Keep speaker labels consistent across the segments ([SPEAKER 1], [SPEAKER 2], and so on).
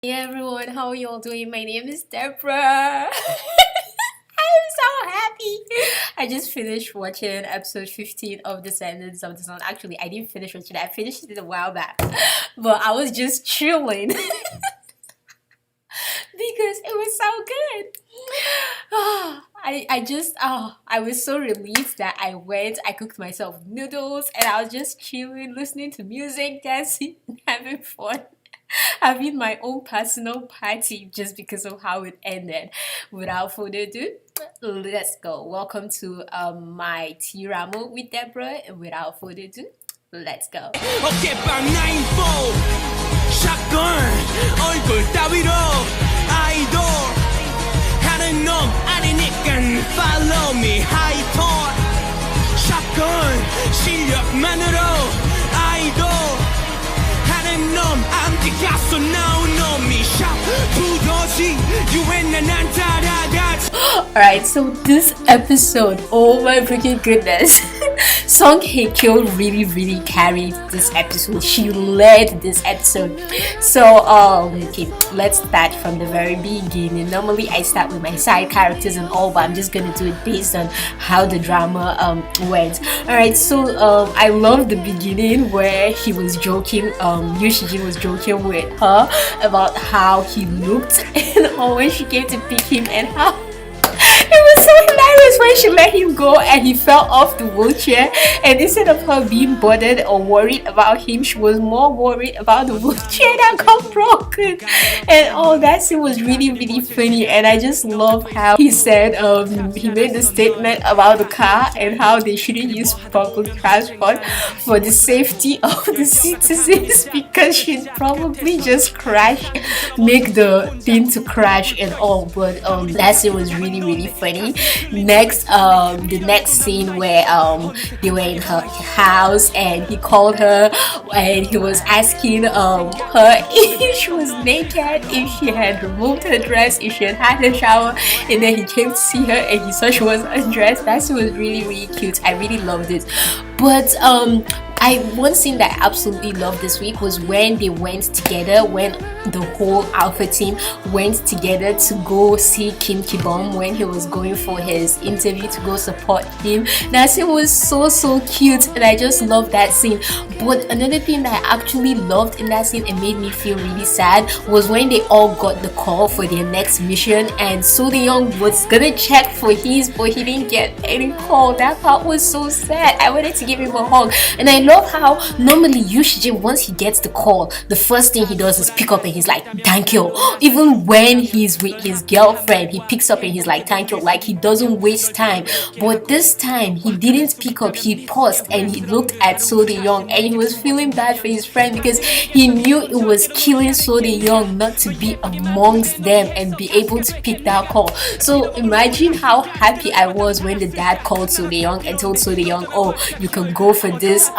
[SPEAKER 1] Hey everyone, how are you all doing? My name is Deborah. I'm so happy. I just finished watching episode 15 of Descendants of the Sun. Actually, I didn't finish watching it. I finished it a while back. But I was just chilling because it was so good. I was so relieved that I cooked myself noodles and I was just chilling, listening to music, dancing, and having fun. Having my own personal party just because of how it ended. Without further ado, let's go. Welcome to my TEARAMA with Deborah, and without further ado, let's go.
[SPEAKER 2] 어깨빵 9-4 샷건 얼굴 따위로 아이돌 하는 놈 아니니깐 follow me 하이톤 샷건 실력만으로 아이돌 하는 놈 암기 가서 나온 놈이 샷 두더지 유엔 난 따라가지.
[SPEAKER 1] Alright, so this episode, oh my freaking goodness. Song Hye Kyo really carried this episode. She led this episode. So okay, let's start from the very beginning. Normally I start with my side characters and all, but I'm just gonna do it based on how the drama went. Alright, so I love the beginning where he was joking, Yoo Shijin was joking with her about how he looked and all when she came to pick him and how it was so hilarious when she let him go and he fell off the wheelchair, and instead of her being bothered or worried about him, she was more worried about the wheelchair that got broken. And all that scene was really funny, and I just love how he said he made the statement about the car and how they shouldn't use public transport for the safety of the citizens because she'd probably just make the thing to crash and all. But that scene was really funny. Next, the next scene where they were in her house and he called her and he was asking her if she was naked, if she had removed her dress, if she had had a shower, and then he came to see her and he saw she was undressed. That scene was really cute. I really loved it. But one scene that I absolutely loved this week was when they went together, when the whole Alpha team went together to go see Kim Ki-bom when he was going for his interview to go support him. That scene was so cute and I just loved that scene. But another thing that I actually loved in that scene and made me feel really sad was when they all got the call for their next mission and So Young was gonna check for his, but he didn't get any call. That part was so sad. I wanted to give him a hug. And I love how normally Yoo Shijin, once he gets the call, the first thing he does is pick up and he's like, thank you. Even when he's with his girlfriend, he picks up and he's like, thank you. Like, he doesn't waste time. But this time he didn't pick up. He paused and he looked at So Young and he was feeling bad for his friend because he knew it was killing So Young not to be amongst them and be able to pick that call. So imagine how happy I was when the dad called So Young and told So Young, oh, you can go for this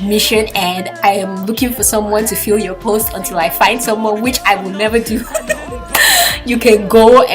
[SPEAKER 1] mission and I am looking for someone to fill your post until I find someone, which I will never do. You can go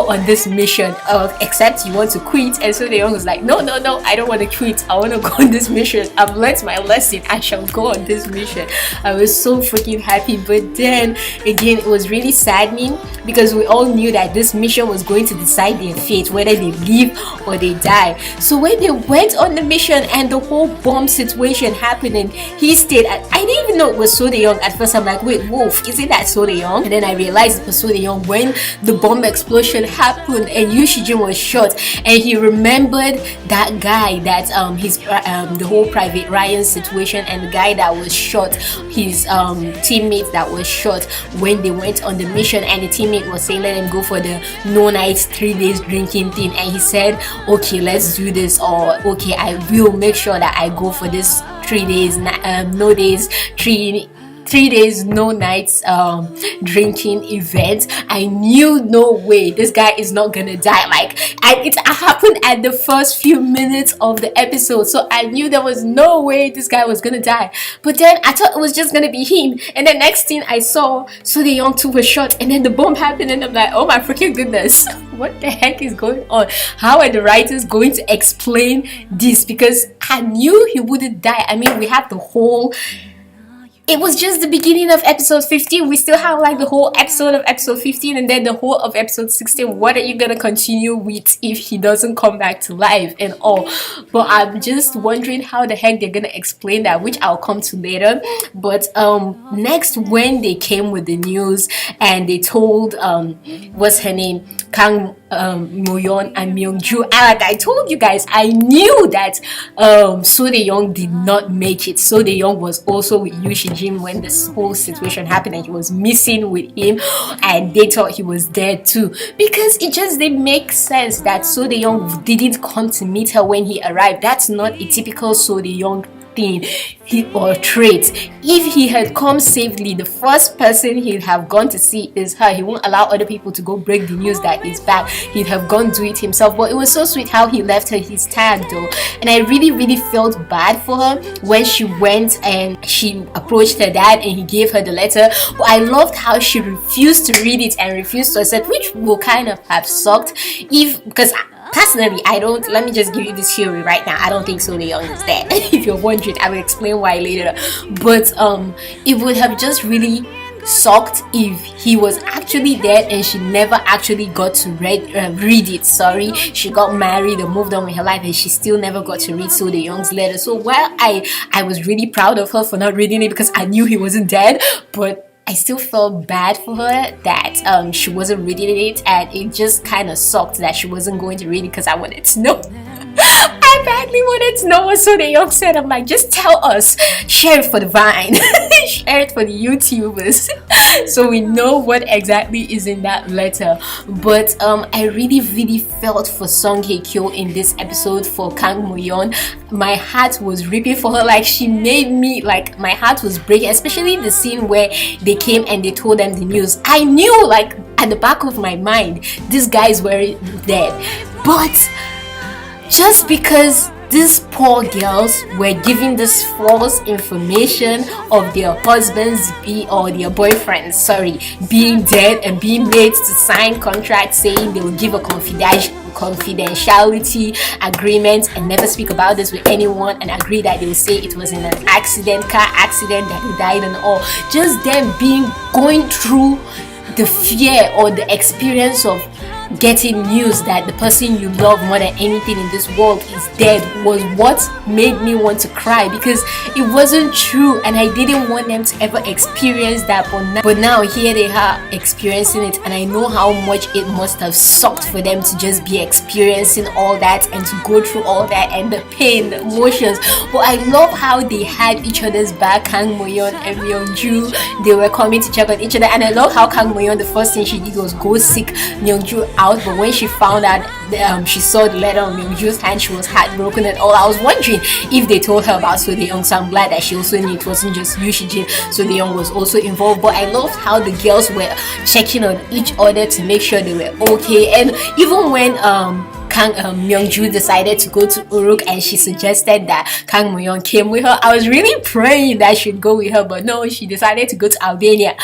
[SPEAKER 1] on this mission except you want to quit. And so the young was like, no, I don't want to quit. I want to go on this mission. I've learned my lesson. I shall go on this mission. I was so freaking happy. But then again, it was really saddening because we all knew that this mission was going to decide their fate, whether they live or they die. So when they went on the mission and the whole bomb situation happened and he stayed I didn't even know it was So Young at first. I'm like, wait, Wolf, is it that So Young? And then I realized it was So Young when the bomb explosion happened and Yoo Shijin was shot and he remembered that guy that the whole Private Ryan situation and the guy that was shot, his teammate that was shot when they went on the mission, and the teammate was saying let him go for the no nights 3 days drinking thing, and he said okay, let's do this, or okay, I will make sure that I go for this 3 days no days 3 days no nights drinking event. I knew no way this guy is not gonna die. Like, it happened at the first few minutes of the episode, so I knew there was no way this guy was gonna die. But then I thought it was just gonna be him, and the next thing I saw, So the young two were shot and then the bomb happened and I'm like, oh my freaking goodness, what the heck is going on? How are the writers going to explain this? Because I knew he wouldn't die. I mean, we have the whole it was just the beginning of episode 15. We still have like the whole episode of episode 15 and then the whole of episode 16. What are you gonna continue with if he doesn't come back to life and all? But I'm just wondering how the heck they're gonna explain that, which I'll come to later. But next, when they came with the news and they told what's her name, Kang Moyeon and Myungju, and like I told you guys, I knew that So Dae-young did not make it. So Dae-young was also with Yoo Shi-jin when this whole situation happened and he was missing with him, and they thought he was dead too, because it just didn't make sense that So Dae-young didn't come to meet her when he arrived. That's not a typical So Dae-young thing or trait. If he had come safely, the first person he'd have gone to see is her. He won't allow other people to go break the news that he's back. He'd have gone do it himself. But it was so sweet how he left her his tag though, and I really felt bad for her when she went and she approached her dad and he gave her the letter. But I loved how she refused to read it and refused to accept, which will kind of have sucked if, because personally, I don't, let me just give you this theory right now, I don't think So Dae-young is dead. If you're wondering, I will explain why later. But it would have just really sucked if he was actually dead and she never actually got to read it. Sorry, she got married or moved on with her life and she still never got to read So Dae-young's letter. So while I was really proud of her for not reading it because I knew he wasn't dead, but I still felt bad for her that she wasn't reading it, and it just kind of sucked that she wasn't going to read it because I wanted to know. I badly wanted to know what So Dae-young said. I'm like, just tell us, share it for the Vine, share it for the YouTubers, so we know what exactly is in that letter. But I really felt for Song Hye-kyo in this episode for Kang Moyeon. My heart was ripping for her. Like, she made me, like, my heart was breaking, especially the scene where they came and they told them the news. I knew, like, at the back of my mind, these guys were dead. But just because these poor girls were giving this false information of their husbands or their boyfriends, being dead and being made to sign contracts saying they will give a confidentiality agreement and never speak about this with anyone, and agree that they will say it was in an car accident that they died and all. Just them going through the fear or the experience of getting news that the person you love more than anything in this world is dead was what made me want to cry, because it wasn't true and I didn't want them to ever experience that. But now here they are experiencing it, and I know how much it must have sucked for them to just be experiencing all that and to go through all that and the pain, the emotions. But I love how they had each other's back. Kang Moyeon and Myungju, they were coming to check on each other, and I love how Kang Moyeon, the first thing she did was go seek Myungju out. But when she found out, she saw the letter on Myungju's hand, she was heartbroken and all. I was wondering if they told her about So Dae-young, so I'm glad that she also knew it wasn't just Yoo Shi-jin. So Dae-young was also involved. But I loved how the girls were checking on each other to make sure they were okay. And even when Myungju decided to go to Uruk and she suggested that Kang Moyeon came with her, I was really praying that she'd go with her, but no, she decided to go to Albania.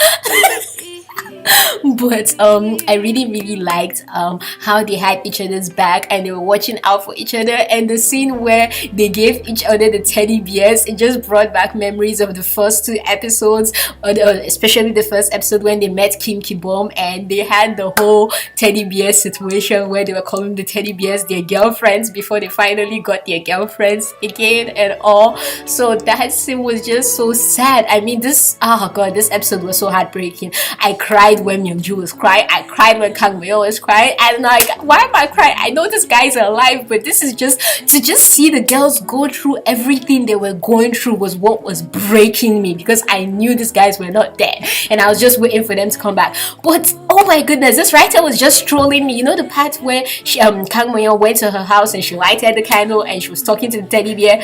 [SPEAKER 1] But I really liked how they had each other's back and they were watching out for each other, and the scene where they gave each other the teddy bears, it just brought back memories of the first two episodes, especially the first episode when they met Kim Ki-bom and they had the whole teddy bear situation where they were calling the teddy bears their girlfriends before they finally got their girlfriends again and all. So that scene was just so sad. I mean, this episode was so heartbreaking. I cried when Myungju was crying. I cried when Kang Moyeon was crying. And like, why am I crying? I know these guys are alive, but this is just to see the girls go through everything they were going through was what was breaking me, because I knew these guys were not dead and I was just waiting for them to come back. But oh my goodness, this writer was just trolling me. You know the part where Kang Moyeon went to her house and she lighted the candle and she was talking to the teddy bear.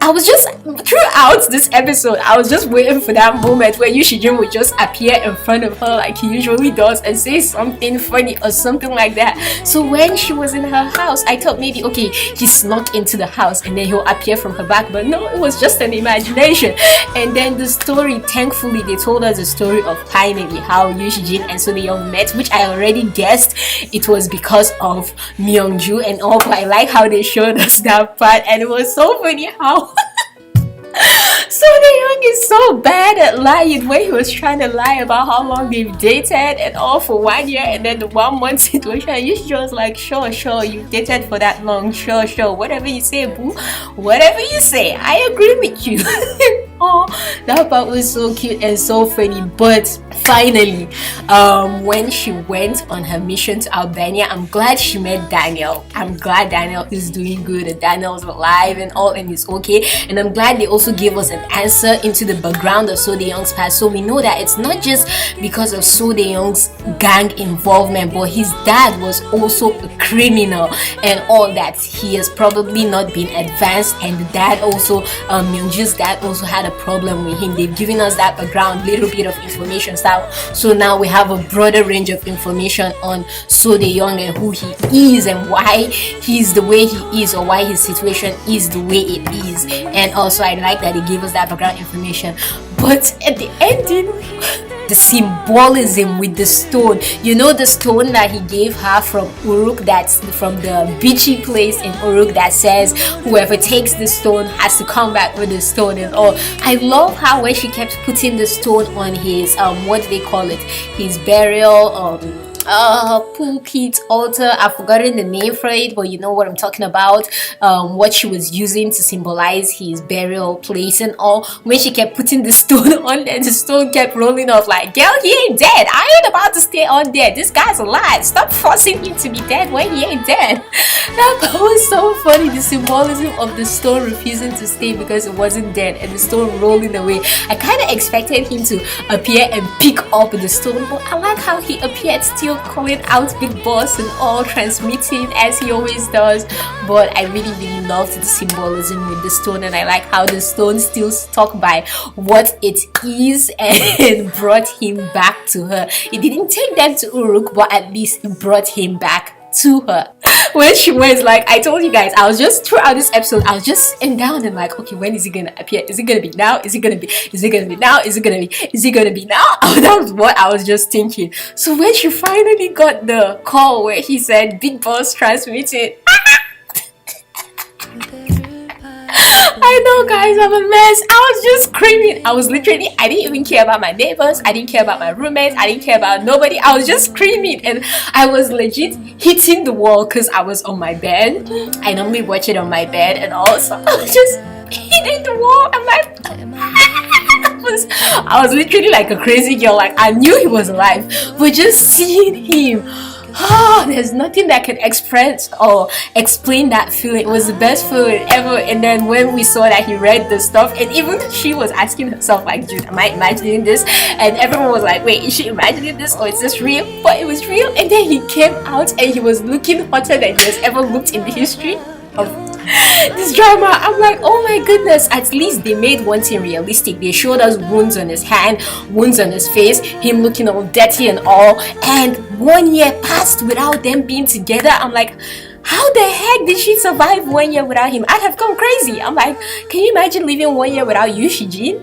[SPEAKER 1] I was just, throughout this episode, I was just waiting for that moment where Yoo Shi-jin would just appear in front of her like he usually does and say something funny or something like that. So when she was in her house, I thought maybe, okay, he snuck into the house and then he'll appear from her back, but no, it was just an imagination. And then the story, thankfully, they told us the story of finally how Yoo Shi-jin and So Dae-young met, which I already guessed it was because of Myungju and all, but I like how they showed us that part, and it was so funny how Young is so bad at lying. When he was trying to lie about how long they've dated and all for 1 year, and then the 1 month situation, and you just like, sure, you've dated for that long, sure, whatever you say, boo, whatever you say, I agree with you. Oh, that part was so cute and so funny. But finally, when she went on her mission to Albania, I'm glad she met Daniel. I'm glad Daniel is doing good and Daniel's alive and all, and is okay. And I'm glad they also gave us an answer into the background of So Young's past, so we know that it's not just because of So Young's gang involvement, but his dad was also a criminal and all that. He has probably not been advanced, and the dad also, Myungju's dad also had a problem with him. They've given us that background, little bit of information, so now we have a broader range of information on So Young and who he is and why he's the way he is, or why his situation is the way it is. And also I like that they gave us that background information. But at the ending, the symbolism with the stone, you know, the stone that he gave her from Uruk, that's from the beachy place in Uruk, that says whoever takes the stone has to come back with the stone and all. I love how when she kept putting the stone on his what do they call it, his burial pulpit, altar, I've forgotten the name for it, but you know what I'm talking about, what she was using to symbolize his burial place and all. When she kept putting the stone on there, the stone kept rolling off, like, girl, he ain't dead, I ain't about to stay on there, this guy's alive, stop forcing him to be dead when he ain't dead. That was so funny, the symbolism of the stone refusing to stay because it wasn't dead, and the stone rolling away. I kind of expected him to appear and pick up the stone, but I like how he appeared still calling out Big Boss and all, transmitting as he always does. But I really loved the symbolism with the stone, and I like how the stone still stuck by what it is and brought him back to her. It didn't take them to Uruk, but at least it brought him back to her. When she went, like I told you guys, I was just throughout this episode, I was just sitting down and like, okay, when is he gonna appear? Is it gonna be now? Is it gonna be now? Is it gonna be now? Oh, that was what I was just thinking. So when she finally got the call where he said Big Boss transmitted, I know, guys, I'm a mess. I was just screaming. I didn't even care about my neighbors, I didn't care about my roommates, I didn't care about nobody. I was just screaming, and I was legit hitting the wall because I was on my bed. I normally watch it on my bed, and also I was just hitting the wall. I'm like, I was literally like a crazy girl. Like, I knew he was alive, but just seeing him, there's nothing that can express or explain that feeling. It was the best feeling ever. And then when we saw that he read the stuff, and even she was asking herself, like, dude, am I imagining this? And everyone was like, wait, is she imagining this, or is this real? But it was real. And then he came out and he was looking hotter than he has ever looked in the history of this drama. I'm like, oh my goodness, at least they made one thing realistic. They showed us wounds on his hand, wounds on his face, him looking all dirty and all, and 1 year passed without them being together. I'm like, how the heck did she survive 1 year without him? I'd have gone crazy. I'm like, can you imagine living 1 year without you, Shijin?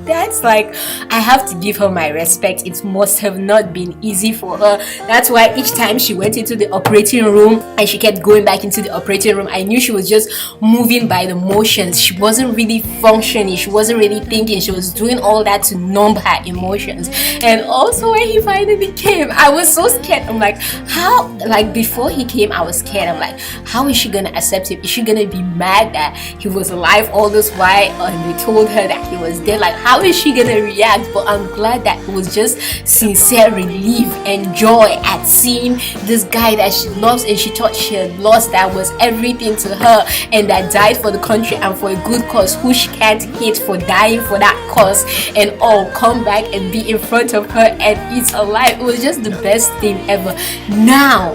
[SPEAKER 1] That's like, I have to give her my respect. It must have not been easy for her. That's why each time she went into the operating room and she kept going back into the operating room, I knew she was just moving by the motions. She wasn't really functioning, she wasn't really thinking. She was doing all that to numb her emotions. And also when he finally came, I was so scared. I'm like, how, like before he came, I was scared. I'm like, how is she gonna accept him? Is she gonna be mad that he was alive all this while and they told her that he was dead? Like, how is she gonna react? But I'm glad that it was just sincere relief and joy at seeing this guy that she loves and she thought she had lost, that was everything to her, and that died for the country and for a good cause, who she can't hate for dying for that cause, and all come back and be in front of her and he's alive. It was just the best thing ever. Now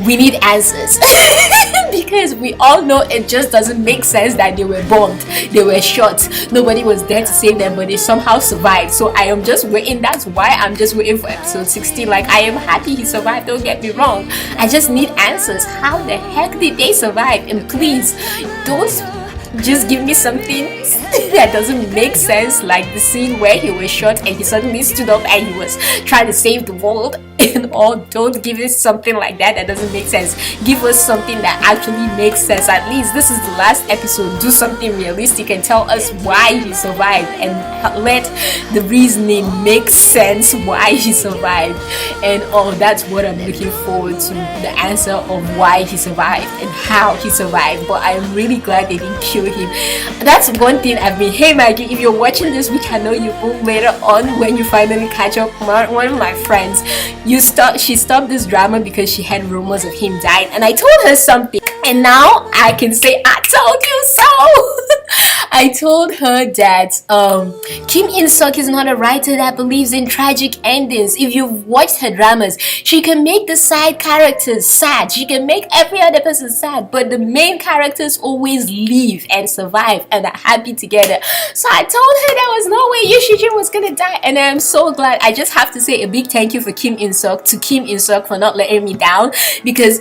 [SPEAKER 1] we need answers because we all know it just doesn't make sense that they were bombed, they were shot, nobody was there to save them, but they somehow survived. So I am just waiting. That's why I'm just waiting for episode 16. Like, I am happy he survived, don't get me wrong. I just need answers. How the heck did they survive? And please, those Just give me something that doesn't make sense, like the scene where he was shot and he suddenly stood up and he was trying to save the world and all. Don't give us something like that doesn't make sense. Give us something that actually makes sense. At least this is the last episode. Do something realistic and tell us why he survived, and let the reasoning make sense why he survived. And that's what I'm looking forward to, the answer of why he survived and how he survived. But I'm really glad they didn't kill him. That's one thing I've been. Hey Maggie, if you're watching this week, I know you will later on when you finally catch up. One of my friends, she stopped this drama because she had rumors of him dying, and I told her something, and now I can say I told you so. I told her that Kim In-suk is not a writer that believes in tragic endings. If you've watched her dramas, she can make the side characters sad, she can make every other person sad, but the main characters always live and survive and are happy together. So I told her there was no way Yoo Si-jin was gonna die, and I'm so glad. I just have to say a big thank you for Kim In-suk for not letting me down, because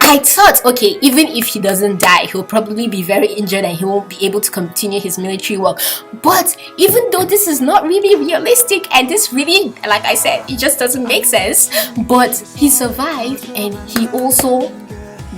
[SPEAKER 1] I thought, okay, even if he doesn't die, he'll probably be very injured and he won't be able to continue his military work. But even though this is not really realistic, and this really, like I said, it just doesn't make sense, but he survived, and he also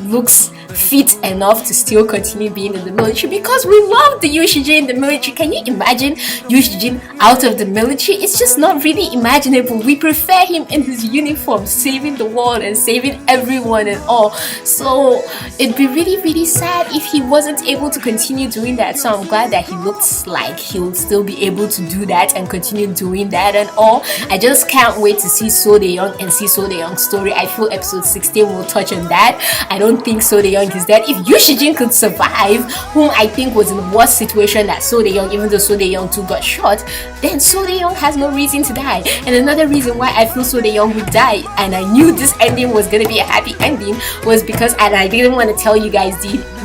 [SPEAKER 1] looks fit enough to still continue being in the military, because we love the Yoo Si-jin in the military. Can you imagine Yoo Si-jin out of the military? It's just not really imaginable. We prefer him in his uniform, saving the world and saving everyone and all. So it'd be really, really sad if he wasn't able to continue doing that. So I'm glad that he looks like he'll still be able to do that and continue doing that and all. I just can't wait to see So Dae-young and see So Dae-young's story. I feel episode 16 will touch on that. I don't think So Dae-young is dead. If Yoo Si-jin could survive, whom I think was in the worst situation that So Dae-young, even though So Dae-young too got shot, then So Dae-young has no reason to die. And another reason why I feel So Dae-young would die, and I knew this ending was gonna be a happy ending, was because, and I didn't want to tell you guys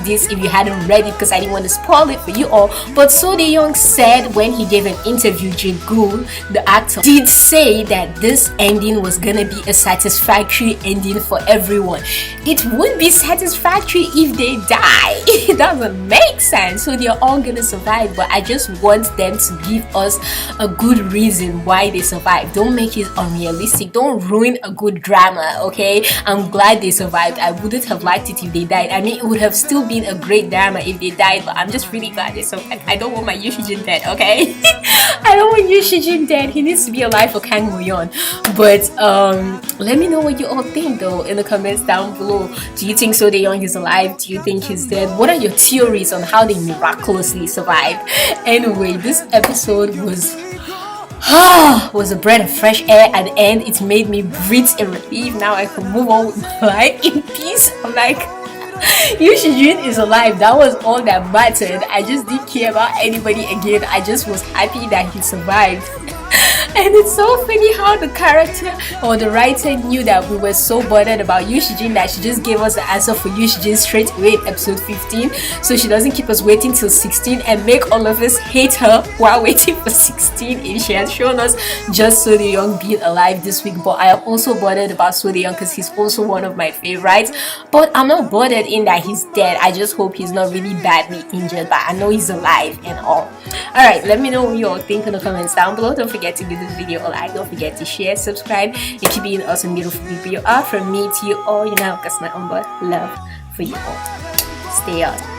[SPEAKER 1] this if you hadn't read it, because I didn't want to spoil it for you all, but So Dae-young said when he gave an interview, Jae-gu, the actor, did say that this ending was gonna be a satisfactory ending for everyone. It would be satisfactory if they die. It doesn't make sense. So they're all gonna survive, but I just want them to give us a good reason why they survived. Don't make it unrealistic. Don't ruin a good drama, okay? I'm glad they survived. I wouldn't have liked it if they died. I mean, it would have still been a great drama if they died, but I'm just really glad they survived. I don't want my Yoo Si-jin dead, okay? I don't want Yoo Si-jin dead. He needs to be alive for Kang Mo-yeon. But let me know what you all think though in the comments down below. Do you think So Dae-young is alive? Do you think he's dead? What are your theories on how they miraculously survived? Anyway, this episode was a breath of fresh air at the end. It made me breathe in relief. Now I can move on with my life in peace. I'm like, Yoo Si-jin is alive. That was all that mattered. I just didn't care about anybody again. I just was happy that he survived. And it's so funny how the character or the writer knew that we were so bothered about Yoo Si-jin that she just gave us the answer for Yoo Si-jin straight away in episode 15, so she doesn't keep us waiting till 16 and make all of us hate her while waiting for 16 if she has shown us just So Dae-young being alive this week. But I am also bothered about So Dae-young because he's also one of my favorites, but I'm not bothered in that he's dead. I just hope he's not really badly injured, but I know he's alive and all. Alright, let me know what you all think in the comments down below. Don't forget to give this video a like, don't forget to share, subscribe, and keep being awesome, beautiful people you are. From me to you all, you know, that's my own love for you all. Stay on.